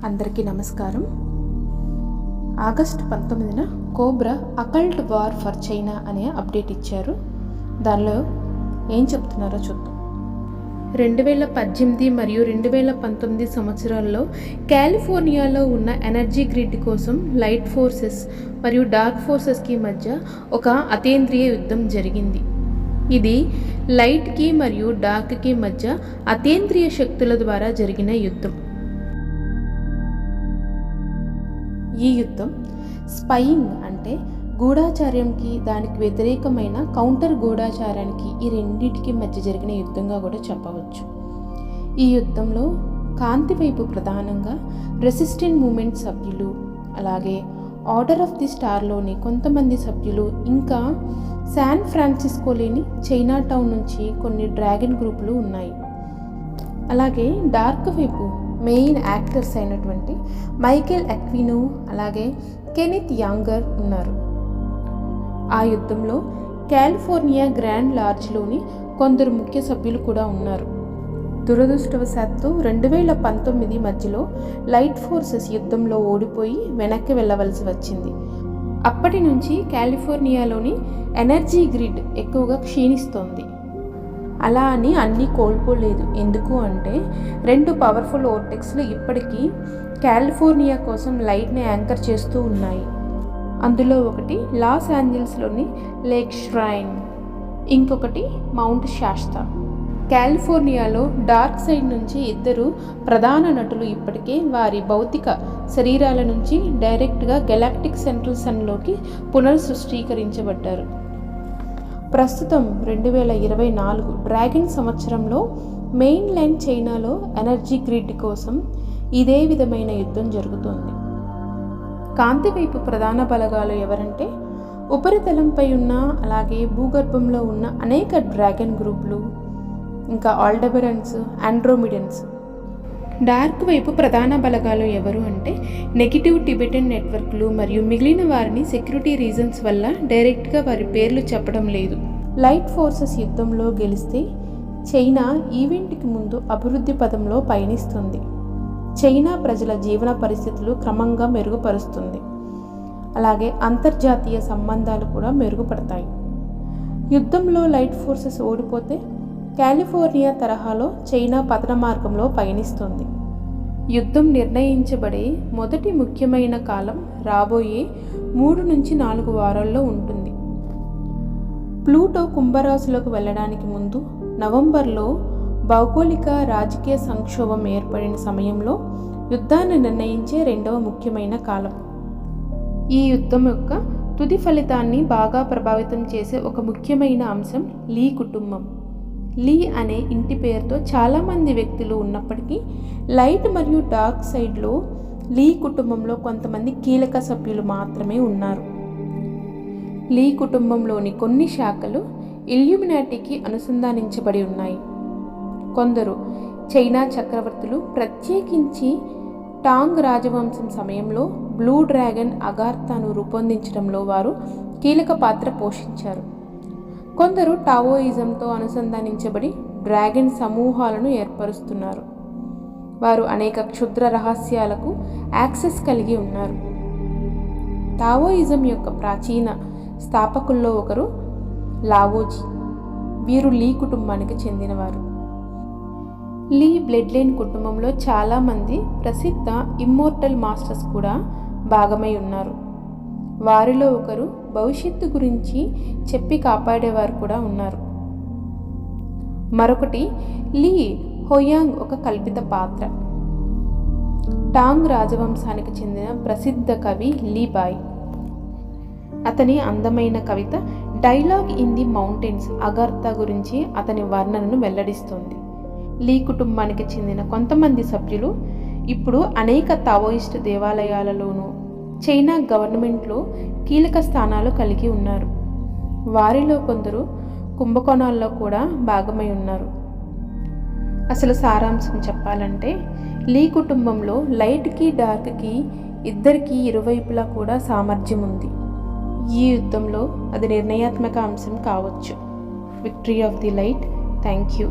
అందరికీ నమస్కారం. ఆగస్టు 19న cobra occult war for China అనే అప్డేట్ ఇచ్చారు. దానిలో ఏం చెప్తున్నారో చూద్దాం. 2018 మరియు 2019 సంవత్సరాల్లో కాలిఫోర్నియాలో ఉన్న ఎనర్జీ గ్రిడ్ కోసం లైట్ ఫోర్సెస్ మరియు డార్క్ ఫోర్సెస్కి మధ్య ఒక అతీంద్రియ యుద్ధం జరిగింది. ఇది లైట్కి మరియు డార్క్కి మధ్య అతీంద్రియ శక్తుల ద్వారా జరిగిన యుద్ధం. ఈ యుద్ధం స్పైయింగ్ అంటే గూఢాచార్యంకి, దానికి వ్యతిరేకమైన కౌంటర్ గూఢాచారానికి, ఈ రెండింటికి మధ్య జరిగిన యుద్ధంగా కూడా చెప్పవచ్చు. ఈ యుద్ధంలో కాంతి వైపు ప్రధానంగా రెసిస్టెంట్ మూమెంట్ సభ్యులు, అలాగే ఆర్డర్ ఆఫ్ ది స్టార్లోని కొంతమంది సభ్యులు, ఇంకా శాన్ ఫ్రాన్సిస్కోలోని చైనా టౌన్ నుంచి కొన్ని డ్రాగన్ గ్రూపులు ఉన్నాయి. అలాగే డార్క్ వైపు మెయిన్ యాక్టర్స్ అయినటువంటి మైకేల్ అక్వినో, అలాగే కెనెత్ యాంగర్ ఉన్నారు. ఆ యుద్ధంలో కాలిఫోర్నియా గ్రాండ్ లాడ్జ్లోని కొందరు ముఖ్య సభ్యులు కూడా ఉన్నారు. దురదృష్టవశాత్తు 2019 మధ్యలో లైట్ ఫోర్సెస్ యుద్ధంలో ఓడిపోయి వెనక్కి వెళ్ళవలసి వచ్చింది. అప్పటి నుంచి కాలిఫోర్నియాలోని ఎనర్జీ గ్రిడ్ ఎక్కువగా క్షీణిస్తోంది. అలా అని అన్నీ కోల్పోలేదు. ఎందుకు అంటే 2 పవర్ఫుల్ వోర్టెక్స్లు ఇప్పటికీ కాలిఫోర్నియా కోసం లైట్ని యాంకర్ చేస్తూ ఉన్నాయి. అందులో ఒకటి లాస్ ఏంజల్స్లోని లేక్ ష్రైన్, ఇంకొకటి మౌంట్ శాస్తా. కాలిఫోర్నియాలో డార్క్ సైడ్ నుంచి 2 ప్రధాన నటులు ఇప్పటికే వారి భౌతిక శరీరాల నుంచి డైరెక్ట్గా గెలాక్టిక్ సెంట్రల్ సన్లోకి పునర్సృష్టీకరించబడ్డారు. ప్రస్తుతం 2024 డ్రాగన్ సంవత్సరంలో మెయిన్ ల్యాండ్ చైనాలో ఎనర్జీ గ్రిడ్ కోసం ఇదే విధమైన యుద్ధం జరుగుతోంది. కాంతి వైపు ప్రధాన బలగాలు ఎవరంటే ఉపరితలంపై ఉన్న, అలాగే భూగర్భంలో ఉన్న అనేక డ్రాగన్ గ్రూపులు, ఇంకా ఆల్డెబరన్స్, ఆండ్రోమిడన్స్. డార్క్ వైపు ప్రధాన బలగాలు ఎవరు అంటే నెగిటివ్ టిబెటన్ నెట్వర్క్లు మరియు మిగిలిన వారిని సెక్యూరిటీ రీజన్స్ వల్ల డైరెక్ట్గా వారి పేర్లు చెప్పడం లేదు. లైట్ ఫోర్సెస్ యుద్ధంలో గెలిస్తే చైనా ఈవెంట్కి ముందు అభివృద్ధి పదంలో పయనిస్తుంది. చైనా ప్రజల జీవన పరిస్థితులు క్రమంగా మెరుగుపరుస్తుంది. అలాగే అంతర్జాతీయ సంబంధాలు కూడా మెరుగుపడతాయి. యుద్ధంలో లైట్ ఫోర్సెస్ ఓడిపోతే కాలిఫోర్నియా తరహాలో చైనా పతన మార్గంలో పయనిస్తుంది. యుద్ధం నిర్ణయించబడే మొదటి ముఖ్యమైన కాలం రాబోయే 3 నుంచి 4 వారాల్లో ఉంటుంది. ప్లూటో కుంభరాశిలోకి వెళ్ళడానికి ముందు నవంబర్లో భౌగోళిక రాజకీయ సంక్షోభం ఏర్పడిన సమయంలో యుద్ధాన్ని నిర్ణయించే 2వ ముఖ్యమైన కాలం. ఈ యుద్ధం యొక్క తుది ఫలితాన్ని బాగా ప్రభావితం చేసే ఒక ముఖ్యమైన అంశం లీ కుటుంబం. లీ అనే ఇంటి పేరుతో చాలామంది వ్యక్తులు ఉన్నప్పటికీ లైట్ మరియు డార్క్ సైడ్లో లీ కుటుంబంలో కొంతమంది కీలక సభ్యులు మాత్రమే ఉన్నారు. లీ కుటుంబంలోని కొన్ని శాఖలు ఇల్యూమినాటికి అనుసంధానించబడి ఉన్నాయి. కొందరు చైనా చక్రవర్తులు, ప్రత్యేకించి టాంగ్ రాజవంశం సమయంలో బ్లూ డ్రాగన్ అగార్థాను రూపొందించడంలో వారు కీలక పాత్ర పోషించారు. కొందరు టావోయిజంతో అనుసంధానించబడి డ్రాగన్ సమూహాలను ఏర్పరుస్తున్నారు. వారు అనేక క్షుద్ర రహస్యాలకు యాక్సెస్ కలిగి ఉన్నారు. టావోయిజం యొక్క ప్రాచీన స్థాపకుల్లో ఒకరు లావోజీ. వీరు లీ కుటుంబానికి చెందినవారు. లీ బ్లడ్ లైన్ కుటుంబంలో చాలామంది ప్రసిద్ధ ఇమ్మోర్టల్ మాస్టర్స్ కూడా భాగమై ఉన్నారు. వారిలో ఒకరు భవిష్యత్తు గురించి చెప్పి కాపాడేవారు కూడా ఉన్నారు. మరొకటి లీ హోయాంగ్, ఒక కల్పిత పాత్ర. టాంగ్ రాజవంశానికి చెందిన ప్రసిద్ధ కవి లీ బాయ్. అతని అందమైన కవిత డైలాగ్ ఇన్ ది మౌంటైన్స్ అగార్థా గురించి అతని వర్ణనను వెల్లడిస్తుంది. లీ కుటుంబానికి చెందిన కొంతమంది సభ్యులు ఇప్పుడు అనేక తావోయిస్ట్ దేవాలయాలలోనూ చైనా గవర్నమెంట్లో కీలక స్థానాలు కలిగి ఉన్నారు. వారిలో కొందరు కుంభకోణాల్లో కూడా భాగమై ఉన్నారు. అసలు సారాంశం చెప్పాలంటే లీ కుటుంబంలో లైట్కి డార్క్కి ఇద్దరికీ ఇరువైపులా కూడా సామర్థ్యం ఉంది. ఈ యుద్ధంలో అది నిర్ణయాత్మక అంశం కావచ్చు. Victory of the light. Thank you.